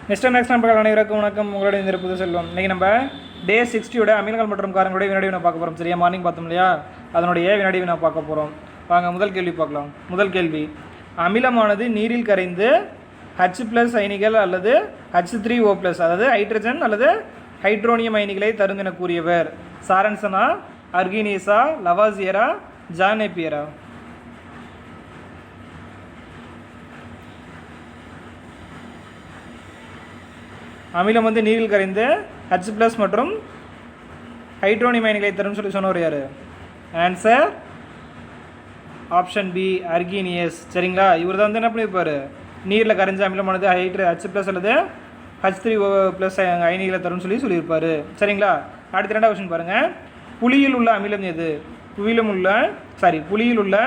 Next நண்பர்கள் அனைவருக்கும் வணக்கம். உங்களுடைய இந்த புது செல்வம். இன்றைக்கி நம்ம டே 60 அமிலங்கள் மற்றும் காரங்களுடைய வினாடி வினா பார்க்க போகிறோம். சரியா, மார்னிங் பார்த்தோம் இல்லையா, அதனுடைய வினாடி வினா பார்க்க போகிறோம். வாங்க முதல் கேள்வி பார்க்கலாம். முதல் கேள்வி, அமிலமானது நீரில் கரைந்து H+ அயனிகள் அல்லது H3O+, அதாவது ஹைட்ரஜன் அல்லது ஹைட்ரோனியம் அயனிகளை தரும் என கூறியவர் சாரன்சனா, அர்கினீஸா, லவாசியரா, ஜானேப்பியரா? அமிலம் வந்து நீரில் கரைந்து H+ மற்றும் ஹைட்ரோனியம் அயனிகளை தரும் சொல்லி சொன்னவர் யார்? ஆன்சர் ஆப்ஷன் பி, அர்கினியஸ். சரிங்களா, இவர் தான் வந்து என்ன பண்ணியிருப்பார், நீரில் கரைஞ்ச அமிலமானது H+ அல்லது H3O+ அயனிகளை தரும் சொல்லியிருப்பார். சரிங்களா, அடுத்த ரெண்டாவது கொஸ்டின் பாருங்கள். புளியில் உள்ள அமிலம் எது? புளியில் உள்ள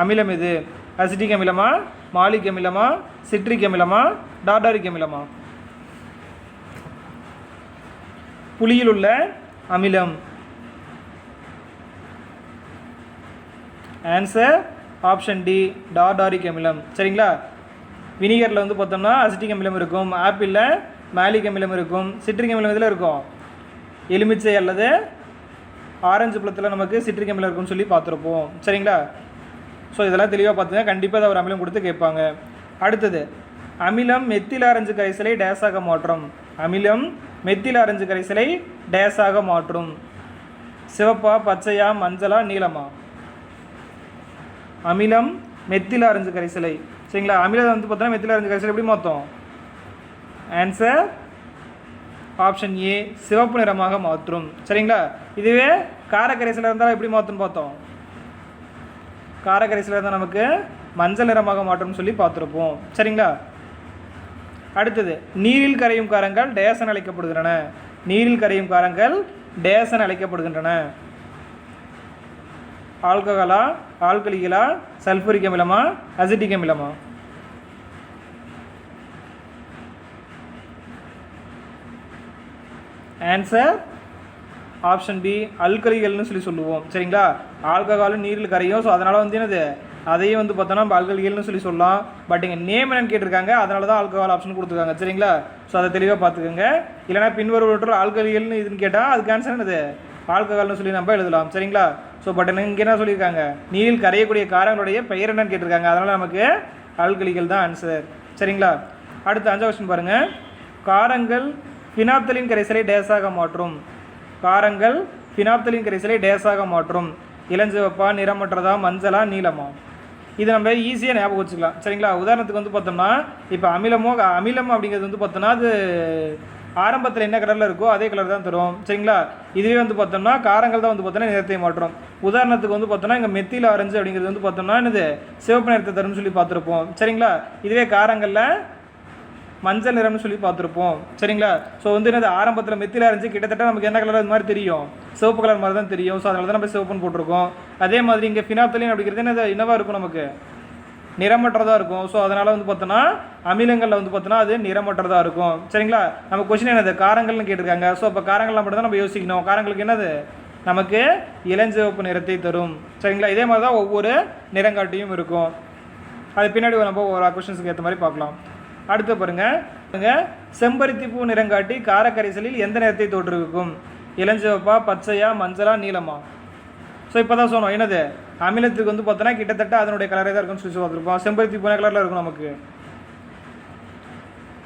அமிலம் எது? அசிட்டிக் அமிலமா, மாலிக் அமிலமா, சிட்ரிக் அமிலமா, டார்டாரிக் அமிலமா? புளியில் உள்ள அமிலம் ஆன்சர் ஆப்ஷன் டி, டார்டாரிக் அமிலம். சரிங்களா, வினிகரில் வந்து பார்த்தோம்னா அசிட்டிக் அமிலம் இருக்கும், ஆப்பிளில் மாலிக் அமிலம் இருக்கும், சிட்ரிக் அமிலம் இதில் இருக்கும், எலுமிச்சை அல்லது ஆரஞ்சு பழத்தில் நமக்கு சிட்ரிக் அமிலம் இருக்கும்னு சொல்லி பார்த்துருப்போம். சரிங்களா, ஸோ இதெல்லாம் தெளிவாக பார்த்துங்க. கண்டிப்பாக அதை ஒரு அமிலம் கொடுத்து கேட்பாங்க. அடுத்தது, அமிலம் மெத்தில் ஆரஞ்சு கரைசலை டேஸாக மாற்றும். அமிலம் மெத்தில் ஆரஞ்சு கரைசலை டேஸாக மாற்றும். சிவப்பா, பச்சையா, மஞ்சளா, நீலமா? அமிலம் மெத்தில் ஆரஞ்சு கரைசலை. சரிங்களா, அமிலம் வந்து பார்த்தோன்னா மெத்தில் ஆரஞ்சு கரைசலை எப்படி மாற்றும்? ஆன்சர் ஆப்ஷன் ஏ, சிவப்பு நிறமாக மாற்றும். சரிங்களா, இதுவே காரக்கரைசலாக இருந்தால் எப்படி மாற்றுன்னு பார்த்தோம். காரக்கரைசலாக இருந்தால் நமக்கு மஞ்சள் நிறமாக மாற்றும்னு சொல்லி பார்த்துருப்போம். சரிங்களா, அடுத்தது, நீரில் கரையும் காரங்கள் டேசன் அழைக்கப்படுகின்றன. நீரில் கரையும் காரங்கள் டேசன் அழைக்கப்படுகின்றன. ஆல்கஹாலா, ஆல்கலிகளா, சல்ஃபூரிக் அமிலமா, அசிட்டிக் அமிலமா? ஆன்சர் ஆப்ஷன் பி, அல்கலிகள்னு சொல்லுவோம். சரிங்களா, ஆல்கஹாலும் நீரில் கரையும். ஸோ அதனால் வந்து என்னது, அதையும் வந்து பார்த்தோன்னா நம்ம ஆல்கலிகள்னு சொல்லலாம். பட் இங்கே நேம் என்னன்னு கேட்டிருக்காங்க, அதனால தான் ஆல்கஹால் ஆப்ஷன் கொடுத்துருக்காங்க. சரிங்களா, ஸோ அதை தெளிவாக பார்த்துக்கோங்க. இல்லைனா பின்வருவற்ற ஆல்கலிகள்னு இதுன்னு கேட்டால் அதுக்கு ஆன்சர் என்னது, ஆல்கஹால்னு சொல்லி நம்ம எழுதலாம். சரிங்களா, ஸோ பட் இங்கே என்ன சொல்லியிருக்காங்க, நீரில் கரையக்கூடிய காரங்களுடைய பெயர் என்னன்னு கேட்டிருக்காங்க, அதனால் நமக்கு ஆல்கலிகள் தான் ஆன்சர். சரிங்களா, அடுத்து 5வது கொஸ்டின் பாருங்கள். காரங்கள் ஃபினாப்தலின் கரைசலை டேஸாக மாற்றும். காரங்கள் ஃபினாப்தலின் கரைசலை டேஸாக மாற்றும். இளஞ்சிவப்பா, நிறமற்றதா, மஞ்சளா, நீலமா? இது நம்ம ஈஸியாக ஞாபகம் வச்சுக்கலாம். சரிங்களா, உதாரணத்துக்கு வந்து பார்த்தோம்னா இப்போ அமிலம் அப்படிங்கிறது வந்து பார்த்தோம்னா அது ஆரம்பத்தில் என்ன கலரில் இருக்கோ அதே கலர் தான் தரும். சரிங்களா, இதுவே வந்து பார்த்தோம்னா காரங்கள் தான் வந்து பார்த்தோம்னா நிறத்தை மாற்றும். உதாரணத்துக்கு வந்து பார்த்தோம்னா இங்கே மெத்தில் ஆரஞ்சு அப்படிங்கிறது வந்து பார்த்தோம்னா என்னது, சிவப்பு நிறத்தை தரும்னு சொல்லி பார்த்துருப்போம். சரிங்களா, இதுவே காரங்களில் மஞ்சள் நிறம்னு சொல்லி பார்த்துருப்போம். சரிங்களா, ஸோ வந்து என்னது, ஆரம்பத்தில் மெத்தில் ஆரஞ்சு கிட்டத்தட்ட நமக்கு என்ன கலர் அது மாதிரி தெரியும், சிவப்பு கலர் மாதிரி தான் தெரியும். ஸோ அதனால தான் நம்ம சிவப்புன்னு போட்டிருக்கோம். அதே மாதிரி இங்கே ஃபினாப்தலின் அப்படிங்கிறது என்னவாக இருக்கும், நமக்கு நிறமற்றதாக இருக்கும். ஸோ அதனால் வந்து பார்த்தோன்னா அமிலங்களில் வந்து பார்த்தோன்னா அது நிறமற்றதாக இருக்கும். சரிங்களா, நம்ம கொஸ்டின் என்னது, காரங்கள்னு கேட்டிருக்காங்க. ஸோ அப்போ காரங்கள்லாம் மட்டும் தான் நம்ம யோசிக்கணும். காரங்களுக்கு என்னது, நமக்கு இளஞ்சிவப்பு நிறத்தை தரும். சரிங்களா, இதே மாதிரி தான் ஒவ்வொரு நிறங்காட்டியும் இருக்கும். அது பின்னாடி நம்ம ஒரு கொஸ்டின்ஸுக்கு ஏற்ற மாதிரி பார்க்கலாம். அடுத்து பாருங்கள், செம்பருத்தி பூ நிறங்காட்டி காரக்கரைசலில் எந்த நிறத்தை தோற்றுவிக்கும்? இளஞ்சிவப்பா, பச்சையா, மஞ்சளா, நீலமா? ஸோ இப்போ தான் சொன்னோம் என்னது, அமிலத்துக்கு வந்து பார்த்தோன்னா கிட்டத்தட்ட அதனுடைய கலரே தான் இருக்குன்னு சொல்லி பார்த்துருப்போம். செம்பருத்தி பூ கலரில் இருக்கும், நமக்கு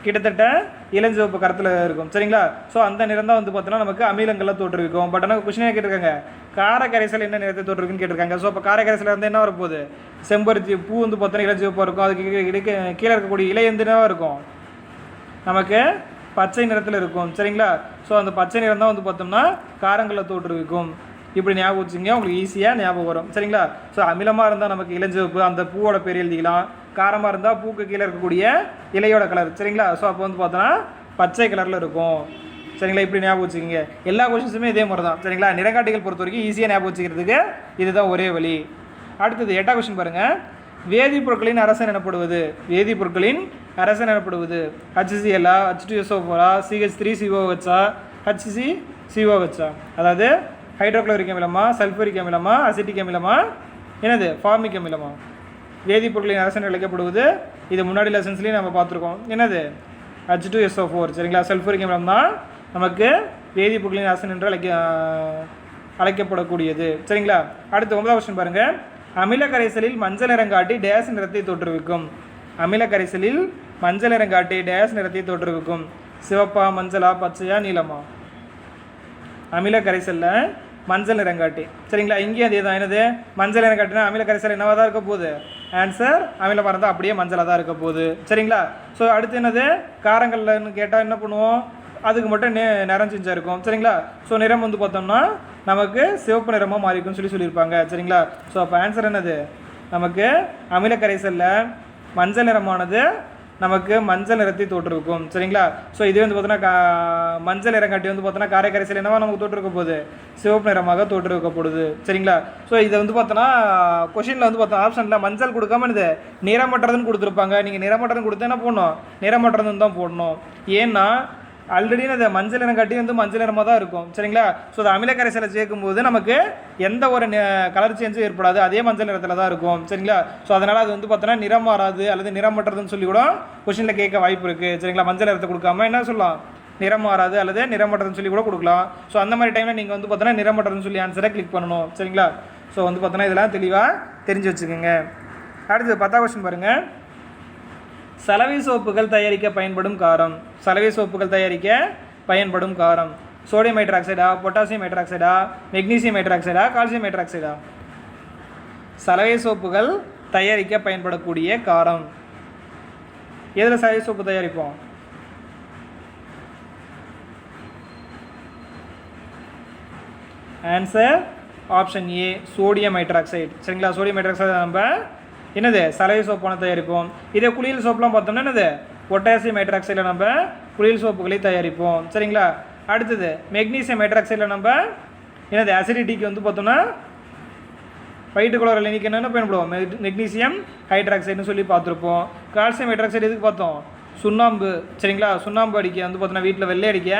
கிட்டத்தட்ட இளஞ்சிவப்பு கருத்தில் இருக்கும். சரிங்களா, ஸோ அந்த நிறம் தான் வந்து பார்த்தோன்னா நமக்கு அமிலங்கள்லாம் தோற்றுவிக்கும். பட் ஆனால் கொஸ்டினே கேட்டிருக்காங்க, காரக்கரைசல் என்ன நிறத்தை தோற்றுருக்குன்னு கேட்டிருக்காங்க. ஸோ அப்போ காரக்கரைசலில் வந்து என்ன வரப்போகுது, செம்பருத்தி பூ வந்து பார்த்தோன்னா இளஞ்சிவப்பாக இருக்கும். அதுக்கு கீழே இருக்கக்கூடிய இலை எந்தனாக இருக்கும், நமக்கு பச்சை நிறத்தில் இருக்கும். சரிங்களா, ஸோ அந்த பச்சை நிறம் தான் வந்து பார்த்தோம்னா காரங்களை தோற்றுவிக்கும். இப்படி ஞாபகம் வச்சுங்க, உங்களுக்கு ஈஸியாக ஞாபகம் வரும். சரிங்களா, ஸோ அமிலமாக இருந்தால் நமக்கு இளஞ்சிவப்பு, அந்த பூவோட பேர் எழுதிக்கலாம். காரமாக இருந்தால் பூக்கு கீழே இருக்கக்கூடிய இலையோட கலர். சரிங்களா, ஸோ அப்போ வந்து பார்த்தோன்னா பச்சை கலரில் இருக்கும். சரிங்களா, இப்படி ஞாபகம் வச்சுக்கிங்க. எல்லா கொஸ்டின்ஸுமே இதே மாதிரி தான். சரிங்களா, நிறங்காட்டிகள் பொறுத்த வரைக்கும் ஈஸியாக ஞாபகம் வச்சுக்கிறதுக்கு இதுதான் ஒரே வழி. அடுத்தது 8வது கொஸ்டின் பாருங்கள். வேதிப்பொருட்களின் அரசன் எனப்படுவது. வேதிப்பொருட்களின் அரசன் எனப்படுவது HCl, H2SO4, CH3COH, HCCOH? அதாவது ஹைட்ரோக்ளோரிக் அமிலமா, சல்ஃபூரிக் அமிலமா, அசிட்டிக் அமிலமா, என்னது, ஃபார்மிக் அமிலமா? வேதிப்பொருட்களின் அரசன் அழைக்கப்படுவது. இது முன்னாடி லெசன்ஸ்லேயும் நம்ம பார்த்துருக்கோம். என்னது, H2SO4 சரிங்களா. சல்ஃபூரிக் அமிலம் தான் நமக்கு வேதிப்பொருட்களின் அரசன் என்று அழைக்கப்படக்கூடியது சரிங்களா. அடுத்து 9வது கொஸ்டின் பாருங்கள். அமில கரைசலில் மஞ்சள் நிறம் காட்டி டேஸ் நிறத்தை தோற்றுவிக்கும். அமில கரைசலில் மஞ்சள் நிறம் காட்டி டேஸ் நிறத்தை தோற்றுவிக்கும். சிவப்பா, மஞ்சளா, பச்சையா, நீலமா? அமில கரைசலில் மஞ்சள் நிறம் காட்டி சரிங்களா. இங்கேயும் அதே தான். என்னது மஞ்சள் நிறம் காட்டினா அமில கரைசல் என்னவாக தான் இருக்க போகுது? ஆன்சர் அமிலமாக இருந்தால் அப்படியே மஞ்சளாக தான் இருக்க போகுது சரிங்களா. ஸோ அடுத்து என்னது காரங்கள்னு கேட்டால் என்ன பண்ணுவோம்? அதுக்கு மட்டும் நிறம் செஞ்சால் இருக்கும் சரிங்களா. ஸோ நிறம் வந்து பார்த்தோம்னா நமக்கு சிவப்பு நிறமாக மாறிக்கும்னு சொல்லியிருப்பாங்க சரிங்களா. ஸோ அப்போ ஆன்சர் என்னது? நமக்கு அமில கரைசலில் மஞ்சள் நிறமானது நமக்கு மஞ்சள் நிறத்தை தோற்றுவிக்கும் சரிங்களா. ஸோ இது வந்து பார்த்தோன்னா மஞ்சள் நிறம் காட்டி வந்து பார்த்தோன்னா காரை கரைசல் என்னவா நமக்கு தோற்றுவிக்க போகுது? சிவப்பு நிறமாக தோற்றுவிக்கப்படுது சரிங்களா. ஸோ இதை வந்து பார்த்தோன்னா கொஷினில் வந்து பார்த்தோம் ஆப்ஷனில் மஞ்சள் கொடுக்காம இது நிறமற்றதுன்னு கொடுத்துருப்பாங்க. நீங்கள் நிறமற்றதுன்னு கொடுத்தா என்ன போடணும்? நிறமற்றதுன்னு தான் போடணும். ஏன்னா ஆல்ரெடி அந்த மஞ்சள் நிறம் காட்டி வந்து மஞ்சள் நிறமாக தான் இருக்கும் சரிங்களா. ஸோ அது அமில கரைசலை சேர்க்கும்போது நமக்கு எந்த ஒரு கலர் சேஞ்சும் ஏற்படாது, அதே மஞ்சள் நிறத்தில் தான் இருக்கும் சரிங்களா. ஸோ அதனால் அது வந்து பார்த்தோன்னா நிறம் மாறாது அல்லது நிறம் மற்றதுன்னு சொல்லி கூட கொஷினில் கேட்க வாய்ப்பு இருக்குது சரிங்களா. மஞ்சள் நிறத்தை கொடுக்காம என்ன சொல்லலாம்? நிறம் மாறாது அல்லது நிறம் மற்றதுன்னு சொல்லி கூட கொடுக்கலாம். ஸோ அந்த மாதிரி டைமில் நீங்கள் வந்து பார்த்தோன்னா நிறம் மற்றதுன்னு சொல்லி ஆன்சரை கிளிக் பண்ணணும் சரிங்களா. ஸோ வந்து பார்த்தோன்னா இதெல்லாம் தெளிவாக தெரிஞ்சு வச்சுக்கோங்க. அடுத்து 10வது கொஸ்டின் பாருங்கள். சலவை சோப்புகள் தயாரிக்க பயன்படும் காரம். சலவை சோப்புகள் தயாரிக்க பயன்படும் காரம் சோடியம் ஹைட்ராக்சைடா, பொட்டாசியம் ஹைட்ராக்சைடா, மெக்னீசியம் ஹைட்ராக்சைடா, கால்சியம் ஹைட்ராக்சைடா? சலவை சோப்புகள் தயாரிக்க பயன்படக்கூடிய காரம். எதில் சலவை சோப்பு தயாரிப்போம்? Answer option A sodium hydroxide சரிங்களா. சோடியம் ஹைட்ராக்சைடு நம்ம என்னது சலவை சோப்பான தயாரிப்போம். இதே குளியல் சோப்புலாம் பார்த்தோம்னா என்னது பொட்டாசியம் ஹைட்ராக்சைடில் நம்ம குளியல் சோப்புகளை தயாரிப்போம் சரிங்களா. அடுத்தது மெக்னீசியம் ஹைட்ராக்சைடில் நம்ம என்னது அசிடிட்டிக்கு வந்து பார்த்தோம்னா வயிற்றுக்குளோரில் இன்றைக்கி என்னென்ன பயன்படுவோம்? மெக்னீசியம் ஹைட்ராக்சைடுன்னு சொல்லி பார்த்துருப்போம். கால்சியம் ஹைட்ராக்சைடு எதுக்கு பார்த்தோம்? சுண்ணாம்பு சரிங்களா. சுண்ணாம்பு அடிக்க வந்து பார்த்தோன்னா வீட்டில் வெள்ளை அடிக்க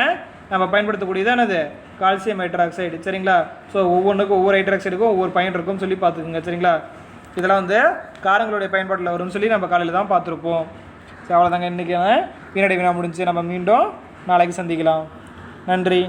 நம்ம பயன்படுத்தக்கூடியது என்னது? கால்சியம் ஹைட்ராக்சைடு சரிங்களா. ஸோ ஒவ்வொன்றுக்கும் ஒவ்வொரு ஹைட்ராக்சைடுக்கும் ஒவ்வொரு பயன் இருக்கும்னு சொல்லி பார்த்துக்குங்க சரிங்களா. இதெல்லாம் வந்து காரங்களுடைய பயன்பாட்டில் வரும்னு சொல்லி நம்ம காலையில் தான் பார்த்துருப்போம். சரி அவ்வளோதாங்க இன்றைக்கி வினாடி வினா முடிஞ்சு. நம்ம மீண்டும் நாளைக்கு சந்திக்கலாம். நன்றி.